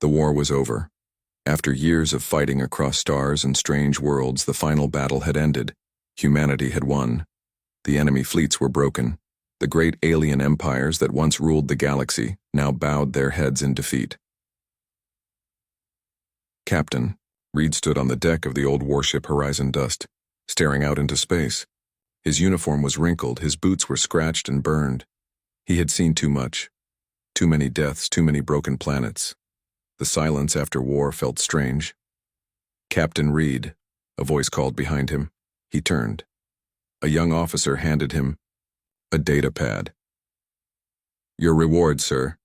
The war was over. After years of fighting across stars and strange worlds, the final battle had ended. Humanity had won. The enemy fleets were broken. The great alien empires that once ruled the galaxy now bowed their heads in defeat. Captain, Reed stood on the deck of the old warship Horizon Dust, staring out into space. His uniform was wrinkled, his boots were scratched and burned. He had seen too much. Too many deaths, too many broken planets. The silence after war felt strange. Captain Reed, a voice called behind him. He turned. A young officer handed him a data pad. Your reward, sir,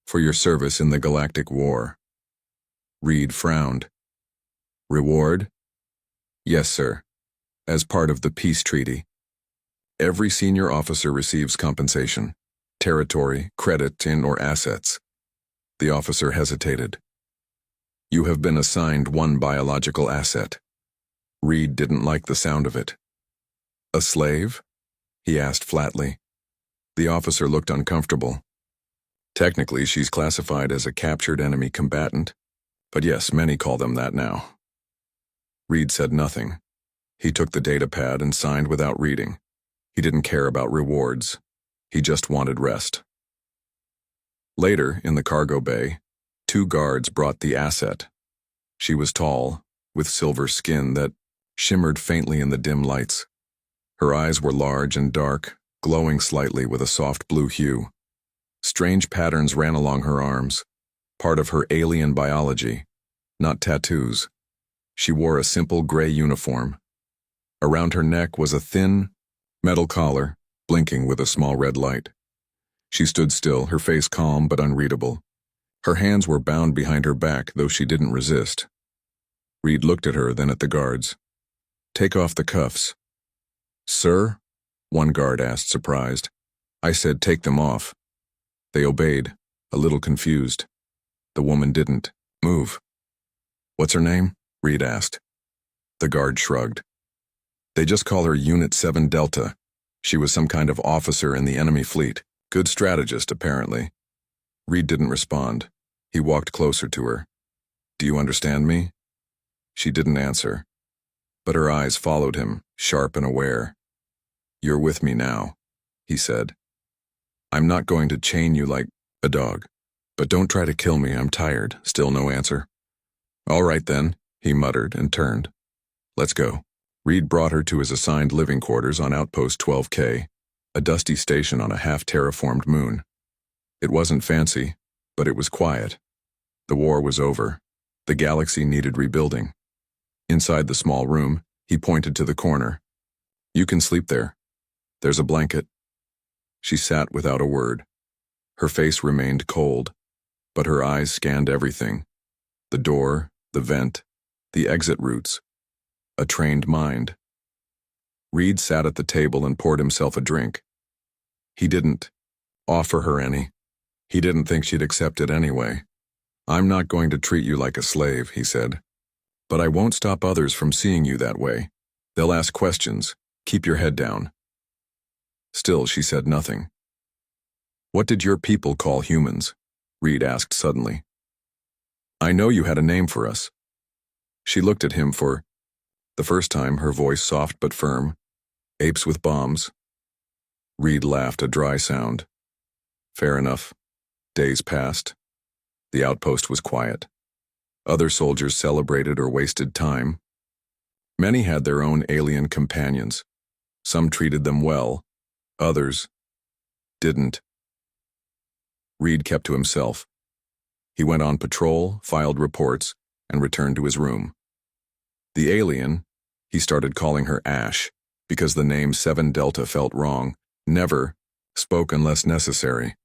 for your service in the Galactic War. Reed frowned. Reward? Yes, sir. As part of the peace treaty. Every senior officer receives compensation, territory, credit, and/or assets. The officer hesitated. You have been assigned one biological asset. Reed didn't like the sound of it. A slave? He asked flatly. The officer looked uncomfortable. Technically, she's classified as a captured enemy combatant, but yes, many call them that now. Reed said nothing. He took the data pad and signed without reading. He didn't care about rewards. He just wanted rest. Later, in the cargo bay, 2 guards brought the asset. She was tall, with silver skin that shimmered faintly in the dim lights. Her eyes were large and dark, glowing slightly with a soft blue hue. Strange patterns ran along her arms, part of her alien biology, not tattoos. She wore a simple gray uniform. Around her neck was a thin, metal collar, blinking with a small red light. She stood still, her face calm but unreadable. Her hands were bound behind her back, though she didn't resist. Reed looked at her, then at the guards. Take off the cuffs. Sir? One guard asked, surprised. I said take them off. They obeyed, a little confused. The woman didn't move. What's her name? Reed asked. The guard shrugged. They just call her Unit 7 Delta. She was some kind of officer in the enemy fleet. Good strategist, apparently. Reed didn't respond. He walked closer to her. Do you understand me? She didn't answer, but her eyes followed him, sharp and aware. You're with me now, he said. I'm not going to chain you like a dog, but don't try to kill me, I'm tired. Still no answer. All right then, he muttered and turned. Let's go. Reed brought her to his assigned living quarters on Outpost 12K, a dusty station on a half-terraformed moon. It wasn't fancy, but it was quiet. The war was over. The galaxy needed rebuilding. Inside the small room, he pointed to the corner. You can sleep there. There's a blanket. She sat without a word. Her face remained cold, but her eyes scanned everything. The door, the vent, the exit routes. A trained mind. Reed sat at the table and poured himself a drink. He didn't offer her any. He didn't think she'd accept it anyway. I'm not going to treat you like a slave, he said. But I won't stop others from seeing you that way. They'll ask questions. Keep your head down. Still, she said nothing. What did your people call humans? Reed asked suddenly. I know you had a name for us. She looked at him for the first time, her voice soft but firm. Apes with bombs. Reed laughed, a dry sound. Fair enough. Days passed. The outpost was quiet. Other soldiers celebrated or wasted time. Many had their own alien companions. Some treated them well. Others didn't. Reed kept to himself. He went on patrol, filed reports, and returned to his room. The alien, he started calling her Ash, because the name 7 Delta felt wrong, never spoke unless necessary.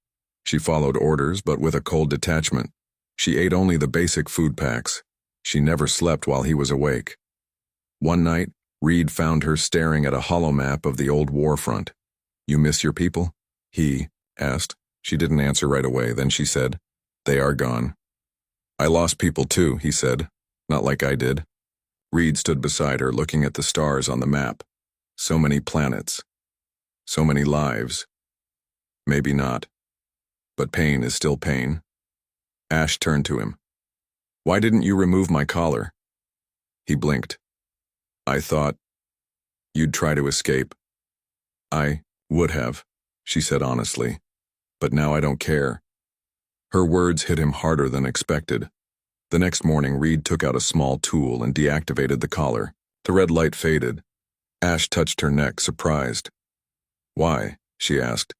She followed orders, but with a cold detachment. She ate only the basic food packs. She never slept while he was awake. One night, Reed found her staring at a holomap of the old war front. You miss your people? He asked. She didn't answer right away. Then she said, they are gone. I lost people too, he said. Not like I did. Reed stood beside her, looking at the stars on the map. So many planets. So many lives. Maybe not. But pain is still pain. Ash turned to him. Why didn't you remove my collar? He blinked. I thought you'd try to escape. I would have, she said honestly, but now I don't care. Her words hit him harder than expected. The next morning, Reed took out a small tool and deactivated the collar. The red light faded. Ash touched her neck, surprised. Why? She asked.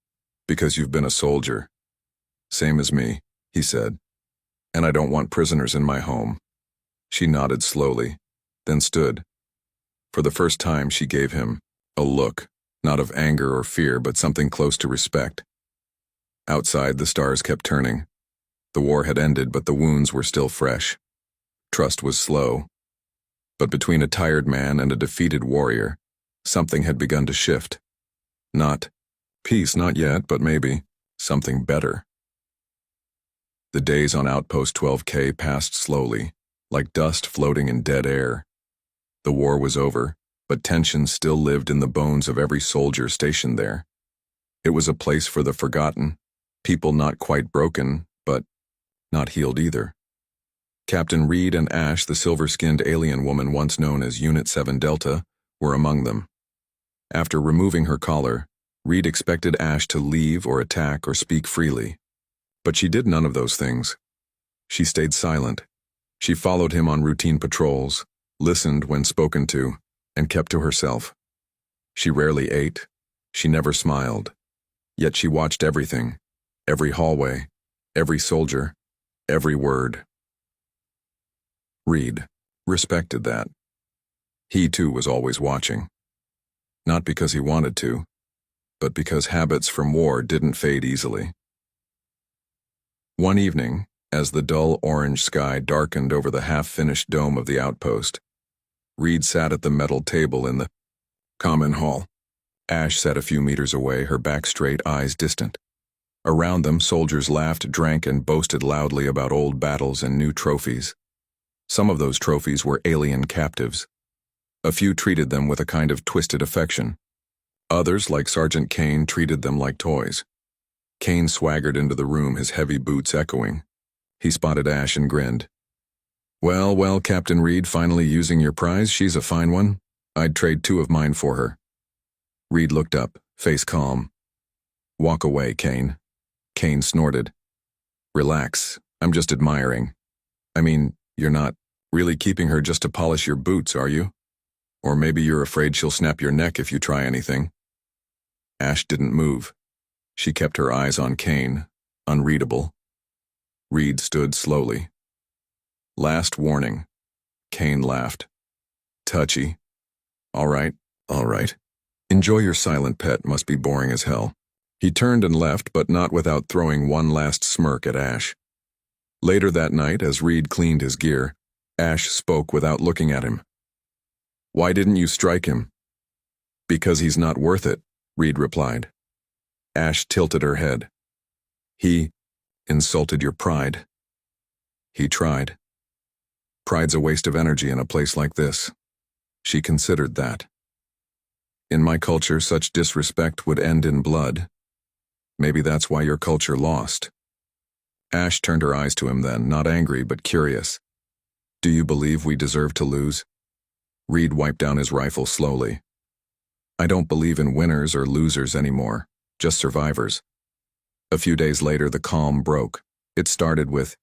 Because you've been a soldier. Same as me, he said. And I don't want prisoners in my home. She nodded slowly, then stood. For the first time, she gave him a look, not of anger or fear, but something close to respect. Outside, the stars kept turning. The war had ended, but the wounds were still fresh. Trust was slow. But between a tired man and a defeated warrior, something had begun to shift. Not peace, not yet, but maybe something better. The days on Outpost 12K passed slowly, like dust floating in dead air. The war was over, but tension still lived in the bones of every soldier stationed there. It was a place for the forgotten, people not quite broken, but not healed either. Captain Reed and Ash, the silver-skinned alien woman once known as Unit 7 Delta, were among them. After removing her collar, Reed expected Ash to leave or attack or speak freely. But she did none of those things. She stayed silent. She followed him on routine patrols, listened when spoken to, and kept to herself. She rarely ate. She never smiled. Yet she watched everything, every hallway, every soldier, every word. Reed respected that. He too was always watching. Not because he wanted to, but because habits from war didn't fade easily. One evening, as the dull orange sky darkened over the half-finished dome of the outpost, Reed sat at the metal table in the common hall. Ash sat a few meters away, her back straight, eyes distant. Around them, soldiers laughed, drank, and boasted loudly about old battles and new trophies. Some of those trophies were alien captives. A few treated them with a kind of twisted affection. Others, like Sergeant Kane, treated them like toys. Kane swaggered into the room, his heavy boots echoing. He spotted Ash and grinned. Well, well, Captain Reed, finally using your prize. She's a fine one. I'd trade 2 of mine for her. Reed looked up, face calm. Walk away, Kane. Kane snorted. Relax, I'm just admiring. I mean, you're not really keeping her just to polish your boots, are you? Or maybe you're afraid she'll snap your neck if you try anything. Ash didn't move. She kept her eyes on Kane, unreadable. Reed stood slowly. Last warning. Kane laughed. Touchy. All right. Enjoy your silent pet, must be boring as hell. He turned and left, but not without throwing one last smirk at Ash. Later that night, as Reed cleaned his gear, Ash spoke without looking at him. Why didn't you strike him? Because he's not worth it, Reed replied. Ash tilted her head. He insulted your pride. He tried. Pride's a waste of energy in a place like this. She considered that. In my culture, such disrespect would end in blood. Maybe that's why your culture lost. Ash turned her eyes to him then, not angry but curious. Do you believe we deserve to lose? Reed wiped down his rifle slowly. I don't believe in winners or losers anymore, just survivors. A few days later, the calm broke. It started with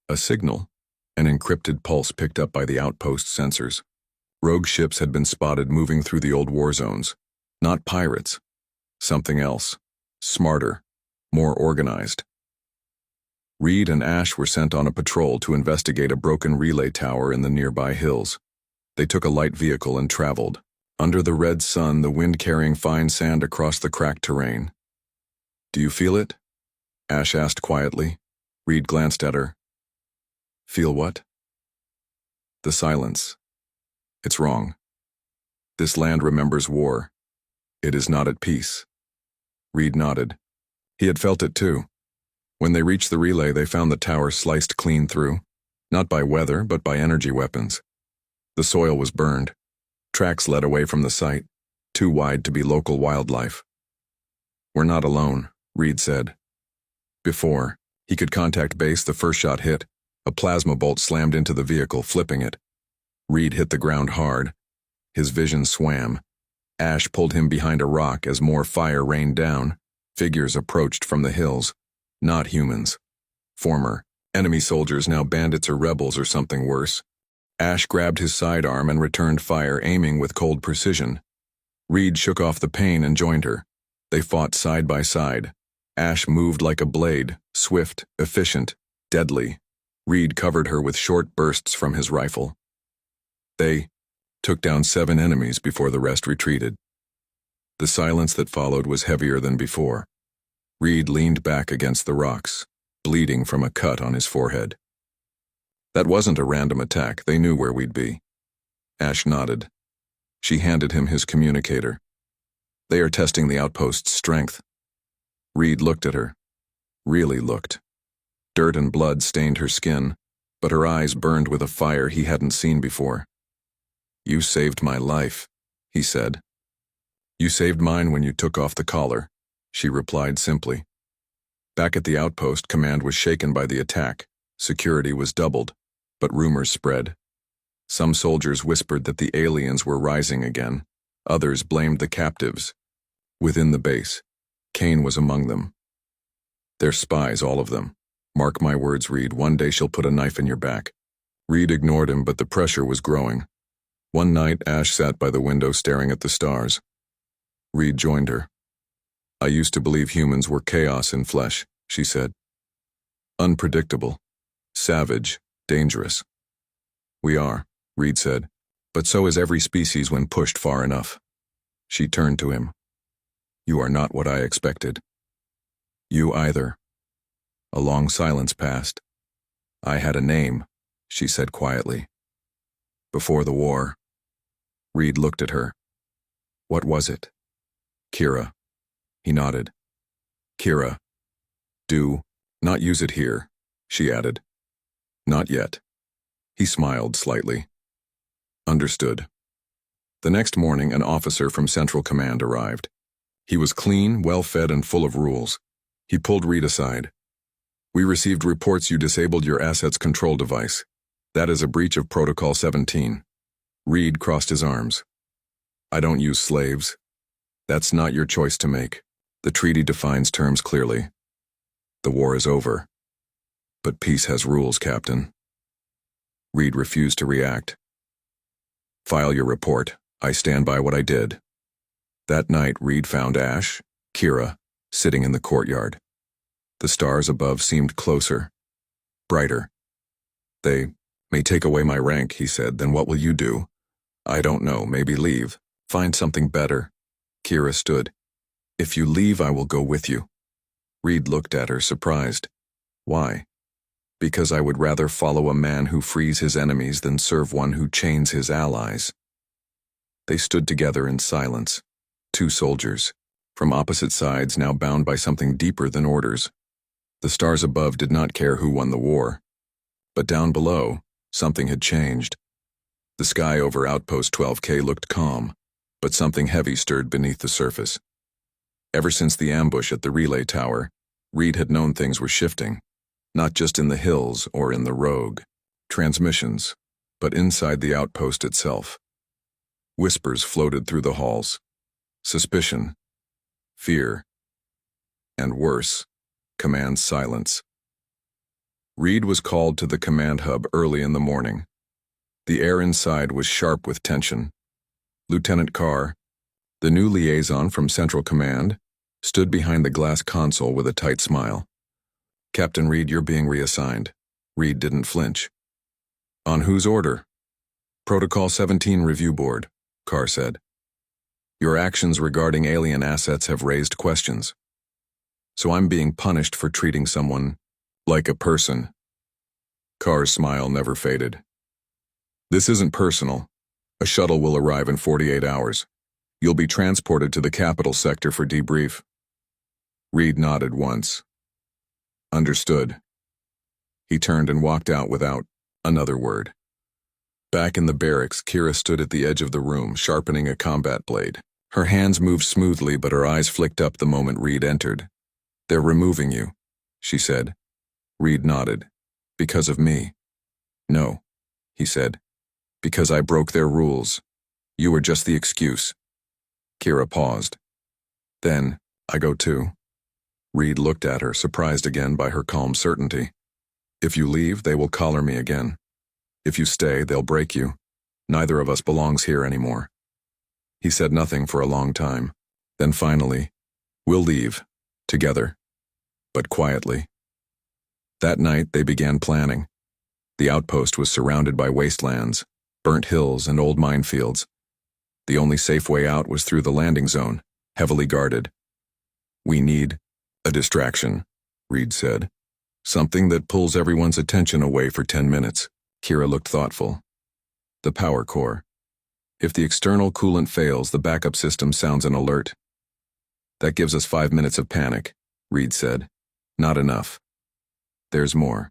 a signal, an encrypted pulse picked up by the outpost sensors. Rogue ships had been spotted moving through the old war zones. Not pirates. Something else. Smarter. More organized. Reed and Ash were sent on a patrol to investigate a broken relay tower in the nearby hills. They took a light vehicle and traveled. Under the red sun, the wind carrying fine sand across the cracked terrain. Do you feel it? Ash asked quietly. Reed glanced at her. Feel what? The silence. It's wrong. This land remembers war. It is not at peace. Reed nodded. He had felt it too. When they reached the relay, they found the tower sliced clean through, not by weather, but by energy weapons. The soil was burned. Tracks led away from the site, too wide to be local wildlife. We're not alone, Reed said. Before, he could contact base, the first shot hit. A plasma bolt slammed into the vehicle, flipping it. Reed hit the ground hard. His vision swam. Ash pulled him behind a rock as more fire rained down. Figures approached from the hills. Not humans. Former enemy soldiers, now bandits or rebels or something worse. Ash grabbed his sidearm and returned fire, aiming with cold precision. Reed shook off the pain and joined her. They fought side by side. Ash moved like a blade, swift, efficient, deadly. Reed covered her with short bursts from his rifle. They took down 7 enemies before the rest retreated. The silence that followed was heavier than before. Reed leaned back against the rocks, bleeding from a cut on his forehead. That wasn't a random attack. They knew where we'd be. Ash nodded. She handed him his communicator. They are testing the outpost's strength. Reed looked at her. Really looked. Dirt and blood stained her skin, but her eyes burned with a fire he hadn't seen before. You saved my life, he said. You saved mine when you took off the collar, she replied simply. Back at the outpost, command was shaken by the attack. Security was doubled, but rumors spread. Some soldiers whispered that the aliens were rising again. Others blamed the captives. Within the base, Kane was among them. They're spies, all of them. Mark my words, Reed, one day she'll put a knife in your back. Reed ignored him, but the pressure was growing. One night, Ash sat by the window staring at the stars. Reed joined her. I used to believe humans were chaos in flesh, she said. Unpredictable, savage, dangerous. We are, Reed said, but so is every species when pushed far enough. She turned to him. You are not what I expected. You either. A long silence passed. I had a name, she said quietly. Before the war. Reed looked at her. What was it? Kira. He nodded. Kira. Do not use it here, she added. Not yet. He smiled slightly. Understood. The next morning, an officer from Central Command arrived. He was clean, well-fed, and full of rules. He pulled Reed aside. We received reports you disabled your assets control device. That is a breach of Protocol 17. Reed crossed his arms. I don't use slaves. That's not your choice to make. The treaty defines terms clearly. The war is over. But peace has rules, Captain. Reed refused to react. File your report. I stand by what I did. That night, Reed found Ash, Kira, sitting in the courtyard. The stars above seemed closer, brighter. They may take away my rank, he said. Then what will you do? I don't know. Maybe leave. Find something better. Kira stood. If you leave, I will go with you. Reed looked at her, surprised. Why? Because I would rather follow a man who frees his enemies than serve one who chains his allies. They stood together in silence. 2 soldiers, from opposite sides, now bound by something deeper than orders. The stars above did not care who won the war. But down below, something had changed. The sky over Outpost 12K looked calm, but something heavy stirred beneath the surface. Ever since the ambush at the relay tower, Reed had known things were shifting, not just in the hills or in the rogue transmissions, but inside the outpost itself. Whispers floated through the halls. Suspicion, fear, and worse, command silence. Reed was called to the command hub early in the morning. The air inside was sharp with tension. Lieutenant Carr, the new liaison from Central Command, stood behind the glass console with a tight smile. Captain Reed, you're being reassigned. Reed didn't flinch. On whose order? Protocol 17 Review Board, Carr said. Your actions regarding alien assets have raised questions. So I'm being punished for treating someone like a person. Carr's smile never faded. This isn't personal. A shuttle will arrive in 48 hours. You'll be transported to the capital sector for debrief. Reed nodded once. Understood. He turned and walked out without another word. Back in the barracks, Kira stood at the edge of the room, sharpening a combat blade. Her hands moved smoothly, but her eyes flicked up the moment Reed entered. They're removing you, she said. Reed nodded. Because of me. No, he said. Because I broke their rules. You were just the excuse. Kira paused. Then, I go too. Reed looked at her, surprised again by her calm certainty. If you leave, they will collar me again. If you stay, they'll break you. Neither of us belongs here anymore. He said nothing for a long time. Then finally, we'll leave. Together. But quietly. That night, they began planning. The outpost was surrounded by wastelands, burnt hills, and old minefields. The only safe way out was through the landing zone, heavily guarded. We need a distraction, Reed said. Something that pulls everyone's attention away for 10 minutes. Kira looked thoughtful. The power core. If the external coolant fails, the backup system sounds an alert. That gives us 5 minutes of panic, Reed said. Not enough. There's more.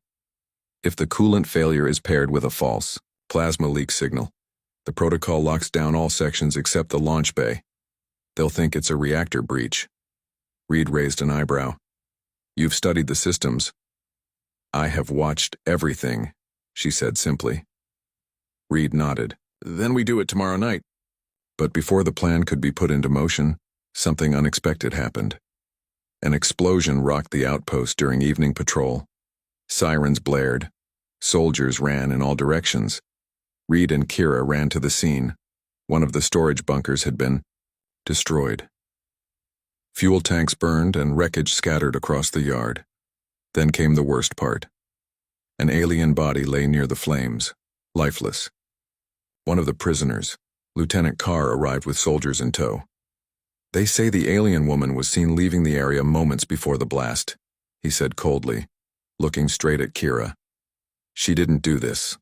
If the coolant failure is paired with a false plasma leak signal, the protocol locks down all sections except the launch bay. They'll think it's a reactor breach. Reed raised an eyebrow. You've studied the systems. I have watched everything, she said simply. Reed nodded. Then we do it tomorrow night. But before the plan could be put into motion, something unexpected happened. An explosion rocked the outpost during evening patrol. Sirens blared. Soldiers ran in all directions. Reed and Kira ran to the scene. One of the storage bunkers had been destroyed. Fuel tanks burned and wreckage scattered across the yard. Then came the worst part. An alien body lay near the flames, lifeless. One of the prisoners, Lieutenant Carr, arrived with soldiers in tow. They say the alien woman was seen leaving the area moments before the blast, he said coldly, looking straight at Kira. She didn't do this.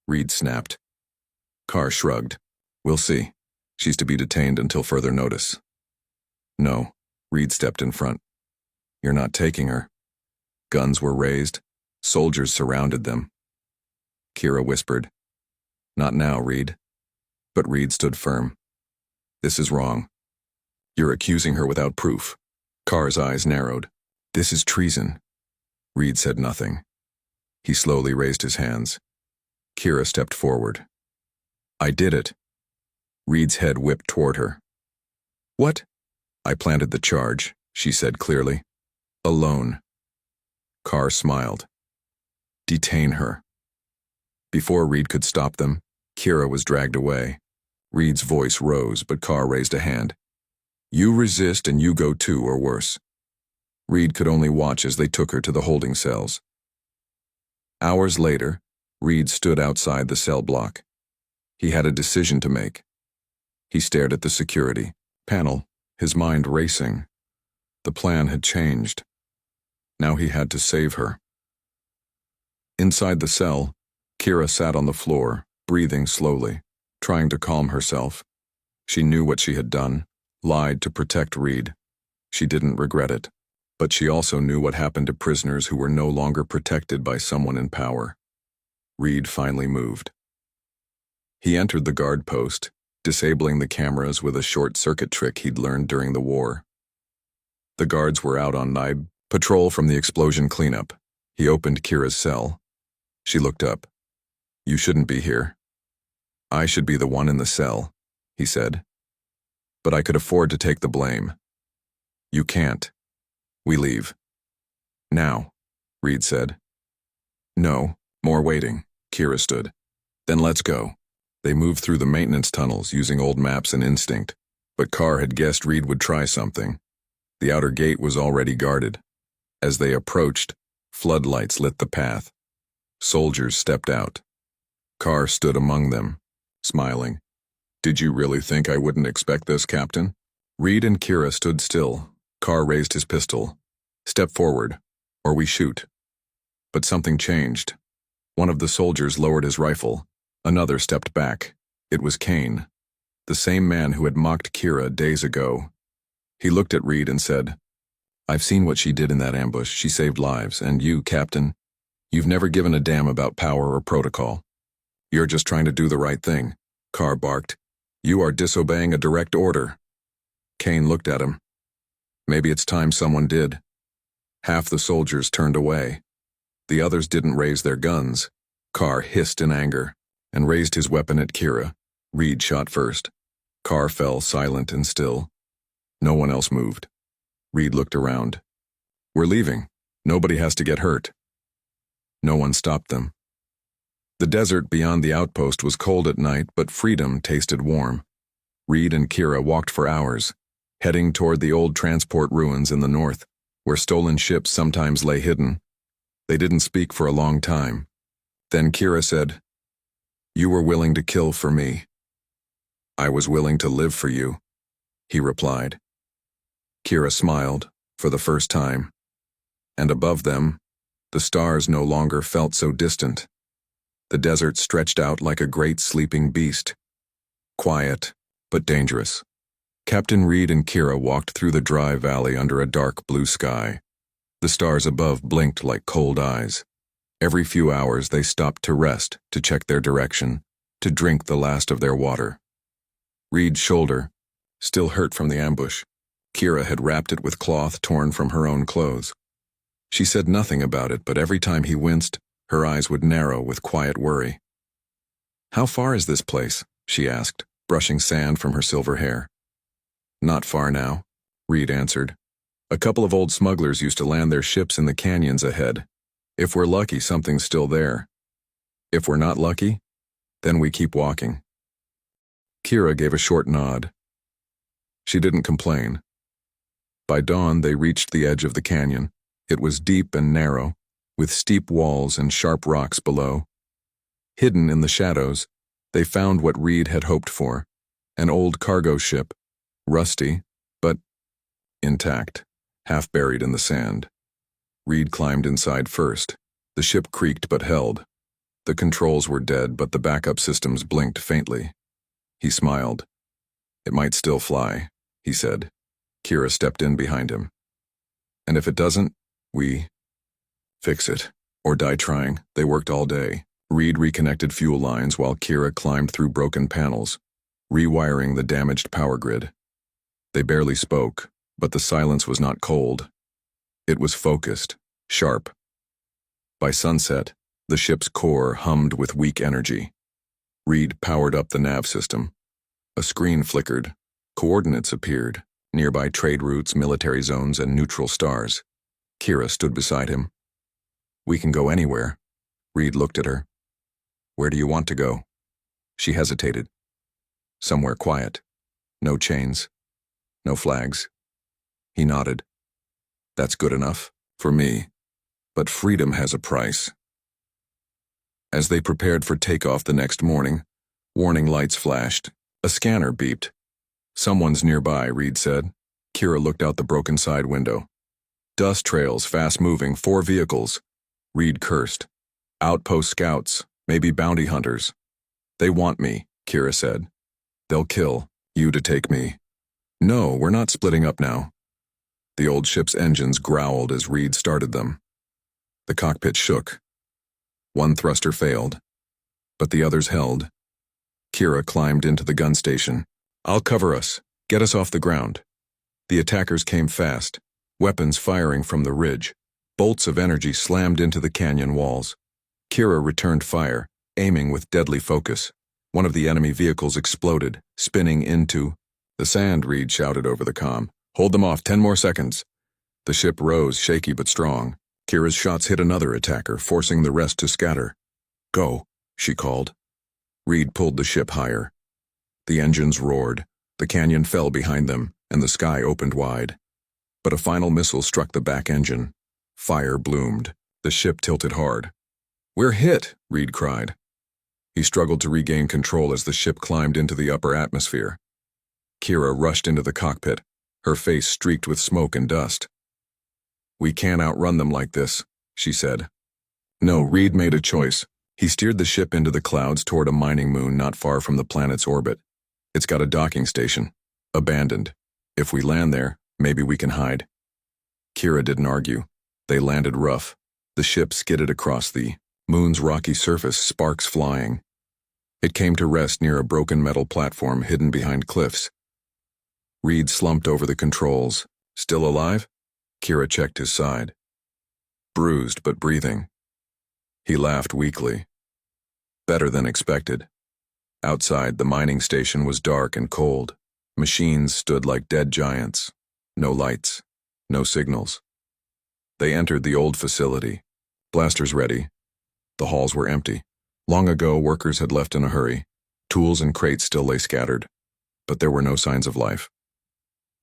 Reed snapped. Carr shrugged. We'll see. She's to be detained until further notice. No, Reed stepped in front. You're not taking her. Guns were raised. Soldiers surrounded them. Kira whispered. Not now, Reed. But Reed stood firm. This is wrong. You're accusing her without proof. Carr's eyes narrowed. This is treason. Reed said nothing. He slowly raised his hands. Kira stepped forward. I did it. Reed's head whipped toward her. What? I planted the charge, she said clearly. Alone. Carr smiled. Detain her. Before Reed could stop them, Kira was dragged away. Reed's voice rose, but Carr raised a hand. You resist and you go too, or worse. Reed could only watch as they took her to the holding cells. Hours later, Reed stood outside the cell block. He had a decision to make. He stared at the security panel, his mind racing. The plan had changed. Now he had to save her. Inside the cell, Kira sat on the floor, breathing slowly, trying to calm herself. She knew what she had done, lied to protect Reed. She didn't regret it, but she also knew what happened to prisoners who were no longer protected by someone in power. Reed finally moved. He entered the guard post, disabling the cameras with a short-circuit trick he'd learned during the war. The guards were out on night patrol from the explosion cleanup. He opened Kira's cell. She looked up. You shouldn't be here. I should be the one in the cell, he said. But I could afford to take the blame. You can't. We leave. Now, Reed said. No, more waiting, Kira stood. Then let's go. They moved through the maintenance tunnels using old maps and instinct, but Carr had guessed Reed would try something. The outer gate was already guarded. As they approached, floodlights lit the path. Soldiers stepped out. Carr stood among them, smiling. Did you really think I wouldn't expect this, Captain? Reed and Kira stood still. Carr raised his pistol. Step forward, or we shoot. But something changed. One of the soldiers lowered his rifle. Another stepped back. It was Kane, the same man who had mocked Kira days ago. He looked at Reed and said, I've seen what she did in that ambush. She saved lives, and you, Captain, you've never given a damn about power or protocol. You're just trying to do the right thing. Carr barked. You are disobeying a direct order. Kane looked at him. Maybe it's time someone did. Half the soldiers turned away. The others didn't raise their guns. Carr hissed in anger and raised his weapon at Kira. Reed shot first. Carr fell silent and still. No one else moved. Reed looked around. We're leaving. Nobody has to get hurt. No one stopped them. The desert beyond the outpost was cold at night, but freedom tasted warm. Reed and Kira walked for hours, heading toward the old transport ruins in the north, where stolen ships sometimes lay hidden. They didn't speak for a long time. Then Kira said, "You were willing to kill for me." "I was willing to live for you," he replied. Kira smiled, for the first time. And above them, the stars no longer felt so distant. The desert stretched out like a great sleeping beast. Quiet, but dangerous. Captain Reed and Kira walked through the dry valley under a dark blue sky. The stars above blinked like cold eyes. Every few hours they stopped to rest, to check their direction, to drink the last of their water. Reed's shoulder, still hurt from the ambush. Kira had wrapped it with cloth torn from her own clothes. She said nothing about it, but every time he winced, her eyes would narrow with quiet worry. "How far is this place?" she asked, brushing sand from her silver hair. "Not far now," Reed answered. "A couple of old smugglers used to land their ships in the canyons ahead. If we're lucky, something's still there. If we're not lucky, then we keep walking." Kira gave a short nod. She didn't complain. By dawn, they reached the edge of the canyon. It was deep and narrow, with steep walls and sharp rocks below. Hidden in the shadows, they found what Reed had hoped for, an old cargo ship, rusty, but intact, half buried in the sand. Reed climbed inside first. The ship creaked but held. The controls were dead, but the backup systems blinked faintly. He smiled. "It might still fly," he said. Kira stepped in behind him. "And if it doesn't, we fix it, or die trying." They worked all day. Reed reconnected fuel lines while Kira climbed through broken panels, rewiring the damaged power grid. They barely spoke, but the silence was not cold. It was focused, sharp. By sunset, the ship's core hummed with weak energy. Reed powered up the nav system. A screen flickered. Coordinates appeared, nearby trade routes, military zones, and neutral stars. Kira stood beside him. "We can go anywhere." Reed looked at her. "Where do you want to go?" She hesitated. "Somewhere quiet. No chains. No flags." He nodded. "That's good enough, for me. But freedom has a price." As they prepared for takeoff the next morning, warning lights flashed. A scanner beeped. "Someone's nearby," Reed said. Kira looked out the broken side window. "Dust trails, fast-moving, 4 vehicles." Reed cursed. "Outpost scouts, maybe bounty hunters." "They want me," Kira said. "They'll kill you to take me." "No, we're not splitting up now." The old ship's engines growled as Reed started them. The cockpit shook. One thruster failed, but the others held. Kira climbed into the gun station. "I'll cover us. Get us off the ground." The attackers came fast, weapons firing from the ridge. Bolts of energy slammed into the canyon walls. Kira returned fire, aiming with deadly focus. One of the enemy vehicles exploded, spinning into the sand. Reed shouted over the comm. "Hold them off, 10 more seconds." The ship rose, shaky but strong. Kira's shots hit another attacker, forcing the rest to scatter. "Go," she called. Reed pulled the ship higher. The engines roared. The canyon fell behind them, and the sky opened wide. But a final missile struck the back engine. Fire bloomed. The ship tilted hard. "We're hit," Reed cried. He struggled to regain control as the ship climbed into the upper atmosphere. Kira rushed into the cockpit, her face streaked with smoke and dust. "We can't outrun them like this," she said. No, Reed made a choice. He steered the ship into the clouds toward a mining moon not far from the planet's orbit. "It's got a docking station. Abandoned. If we land there, maybe we can hide." Kira didn't argue. They landed rough. The ship skidded across the moon's rocky surface, sparks flying. It came to rest near a broken metal platform hidden behind cliffs. Reed slumped over the controls. "Still alive?" Kira checked his side. "Bruised but breathing." He laughed weakly. Better than expected. Outside, the mining station was dark and cold. Machines stood like dead giants. No lights. No signals. They entered the old facility. Blasters ready. The halls were empty. Long ago, workers had left in a hurry. Tools and crates still lay scattered. But there were no signs of life.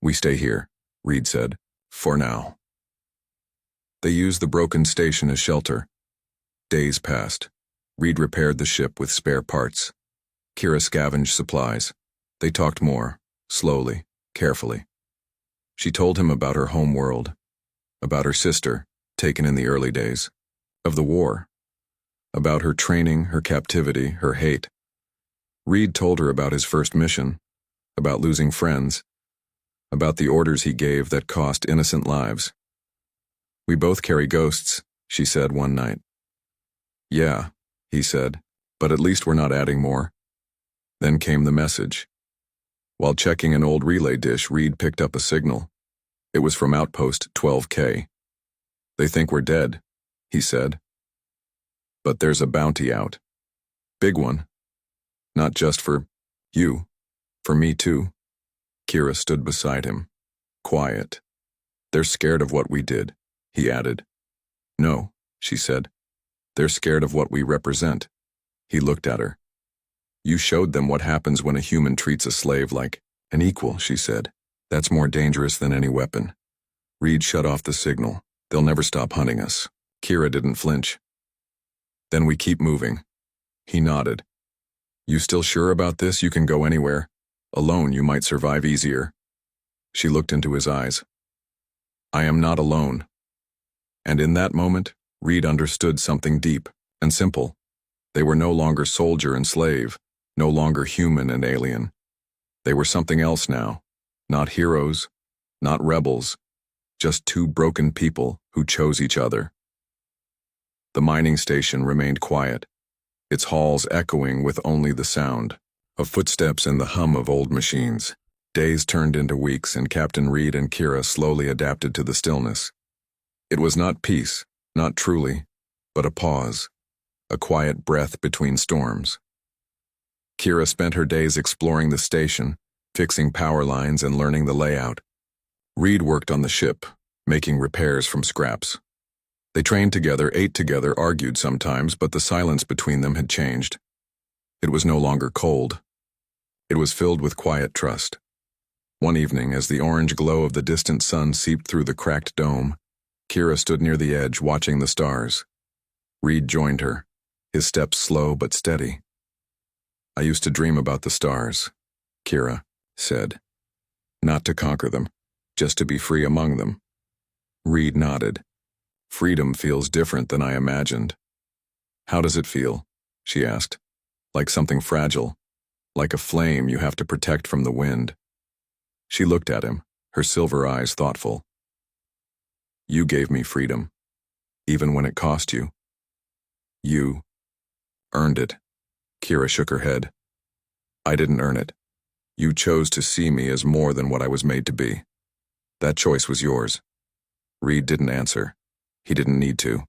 "We stay here," Reed said. "For now." They used the broken station as shelter. Days passed. Reed repaired the ship with spare parts. Kira scavenged supplies. They talked more, slowly, carefully. She told him about her home world, about her sister, taken in the early days, of the war, about her training, her captivity, her hate. Reed told her about his first mission, about losing friends, about the orders he gave that cost innocent lives. "We both carry ghosts," she said one night. "Yeah," he said, "but at least we're not adding more." Then came the message. While checking an old relay dish, Reed picked up a signal. It was from Outpost 12K. "They think we're dead," he said. "But there's a bounty out. Big one. Not just for you. For me too." Kira stood beside him, quiet. "They're scared of what we did," he added. "No," she said. "They're scared of what we represent." He looked at her. "You showed them what happens when a human treats a slave like an equal," she said. "That's more dangerous than any weapon." Reed shut off the signal. "They'll never stop hunting us." Kira didn't flinch. "Then we keep moving." He nodded. "You still sure about this? You can go anywhere. Alone, you might survive easier." She looked into his eyes. "I am not alone." And in that moment, Reed understood something deep and simple. They were no longer soldier and slave, no longer human and alien. They were something else now. Not heroes, not rebels, just two broken people who chose each other. The mining station remained quiet, its halls echoing with only the sound of footsteps and the hum of old machines. Days turned into weeks, and Captain Reed and Kira slowly adapted to the stillness. It was not peace, not truly, but a pause, a quiet breath between storms. Kira spent her days exploring the station, fixing power lines and learning the layout. Reed worked on the ship, making repairs from scraps. They trained together, ate together, argued sometimes, but the silence between them had changed. It was no longer cold. It was filled with quiet trust. One evening, as the orange glow of the distant sun seeped through the cracked dome, Kira stood near the edge, watching the stars. Reed joined her, his steps slow but steady. "I used to dream about the stars," Kira said. "Not to conquer them, just to be free among them." Reed nodded. "Freedom feels different than I imagined." "How does it feel?" she asked. "Like something fragile, like a flame you have to protect from the wind." She looked at him, her silver eyes thoughtful. "You gave me freedom, even when it cost you. You earned it." Kira shook her head. "I didn't earn it. You chose to see me as more than what I was made to be. That choice was yours." Reed didn't answer. He didn't need to.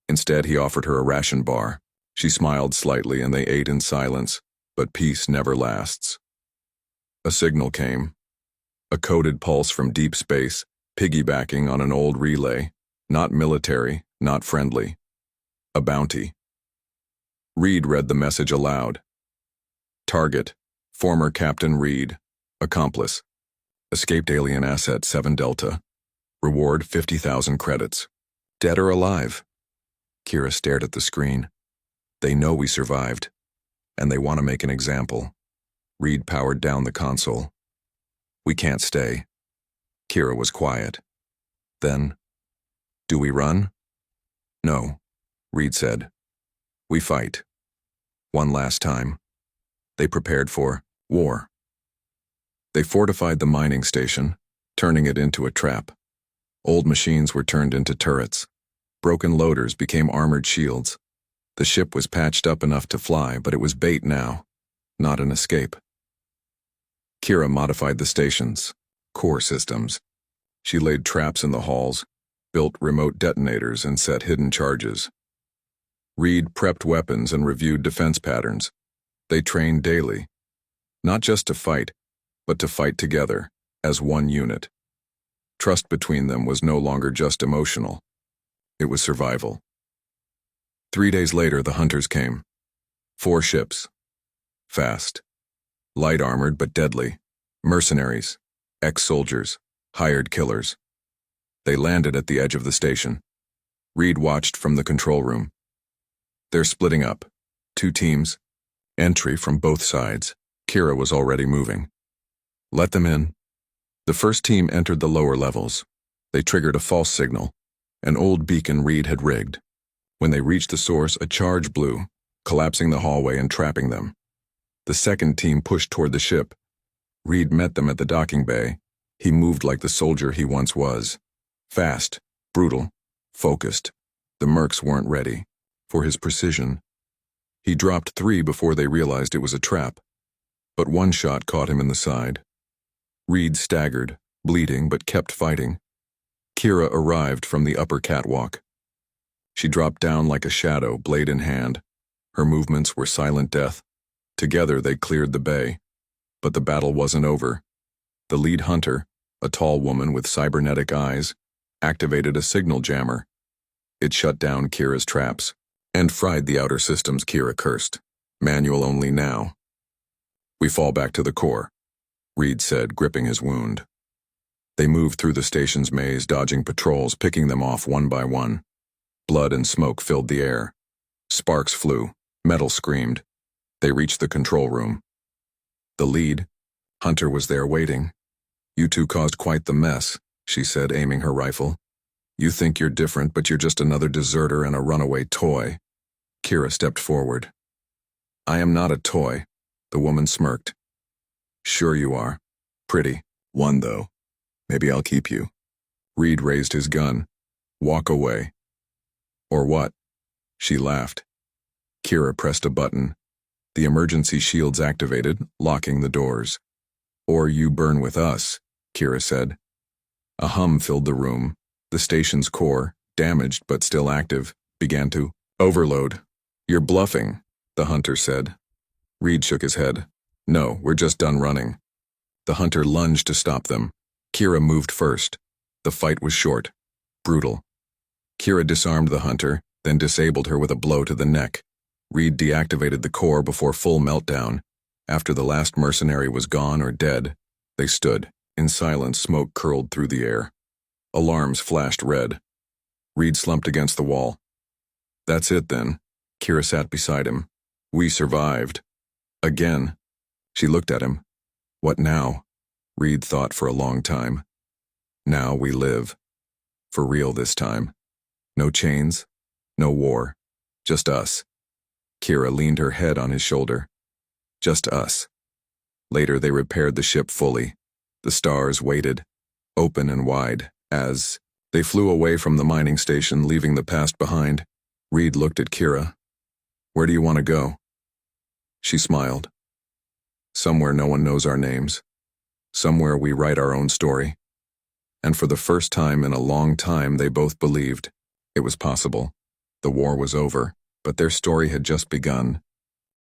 Instead, he offered her a ration bar. She smiled slightly and they ate in silence, but peace never lasts. A signal came. A coded pulse from deep space, piggybacking on an old relay. Not military, not friendly. A bounty. Reed read the message aloud. Target, former Captain Reed. Accomplice. Escaped alien asset 7 Delta. Reward 50,000 credits. Dead or alive? Kira stared at the screen. They know we survived, and they want to make an example. Reed powered down the console. We can't stay. Kira was quiet. Then, do we run? No, Reed said. We fight. One last time. They prepared for war. They fortified the mining station, turning it into a trap. Old machines were turned into turrets. Broken loaders became armored shields. The ship was patched up enough to fly, but it was bait now, not an escape. Kira modified the station's core systems. She laid traps in the halls, built remote detonators, and set hidden charges. Reed prepped weapons and reviewed defense patterns. They trained daily, not just to fight, but to fight together, as one unit. Trust between them was no longer just emotional. It was survival. 3 days later, the hunters came. 4 ships. Fast. Light armored but deadly. Mercenaries. Ex-soldiers. Hired killers. They landed at the edge of the station. Reed watched from the control room. They're splitting up. 2 teams. Entry from both sides. Kira was already moving. Let them in. The first team entered the lower levels. They triggered a false signal, an old beacon Reed had rigged. When they reached the source, a charge blew, collapsing the hallway and trapping them. The second team pushed toward the ship. Reed met them at the docking bay. He moved like the soldier he once was. Fast, brutal, focused. The mercs weren't ready for his precision. He dropped 3 before they realized it was a trap, but 1 shot caught him in the side. Reed staggered, bleeding but kept fighting. Kira arrived from the upper catwalk. She dropped down like a shadow, blade in hand. Her movements were silent death. Together they cleared the bay. But the battle wasn't over. The lead hunter, a tall woman with cybernetic eyes, activated a signal jammer. It shut down Kira's traps and fried the outer systems Kira cursed. Manual only now. We fall back to the core, Reed said, gripping his wound. They moved through the station's maze, dodging patrols, picking them off one by one. Blood and smoke filled the air. Sparks flew. Metal screamed. They reached the control room. The lead, Hunter, was there waiting. You 2 caused quite the mess, she said, aiming her rifle. You think you're different, but you're just another deserter and a runaway toy. Kira stepped forward. I am not a toy, the woman smirked. Sure you are. Pretty. One, though. Maybe I'll keep you. Reed raised his gun. Walk away. Or what? She laughed. Kira pressed a button. The emergency shields activated, locking the doors. Or you burn with us, Kira said. A hum filled the room. The station's core, damaged but still active, began to overload. You're bluffing, the hunter said. Reed shook his head. No, we're just done running. The hunter lunged to stop them. Kira moved first. The fight was short, brutal. Kira disarmed the hunter, then disabled her with a blow to the neck. Reed deactivated the core before full meltdown. After the last mercenary was gone or dead, they stood. In silence, smoke curled through the air. Alarms flashed red. Reed slumped against the wall. That's it then. Kira sat beside him. We survived. Again. She looked at him. What now? Reed thought for a long time. Now we live. For real this time. No chains, no war. Just us. Kira leaned her head on his shoulder. Just us. Later they repaired the ship fully. The stars waited, open and wide, as they flew away from the mining station, leaving the past behind. Reed looked at Kira. Where do you want to go? She smiled. Somewhere no one knows our names. Somewhere we write our own story. And for the first time in a long time, they both believed it was possible. The war was over, but their story had just begun.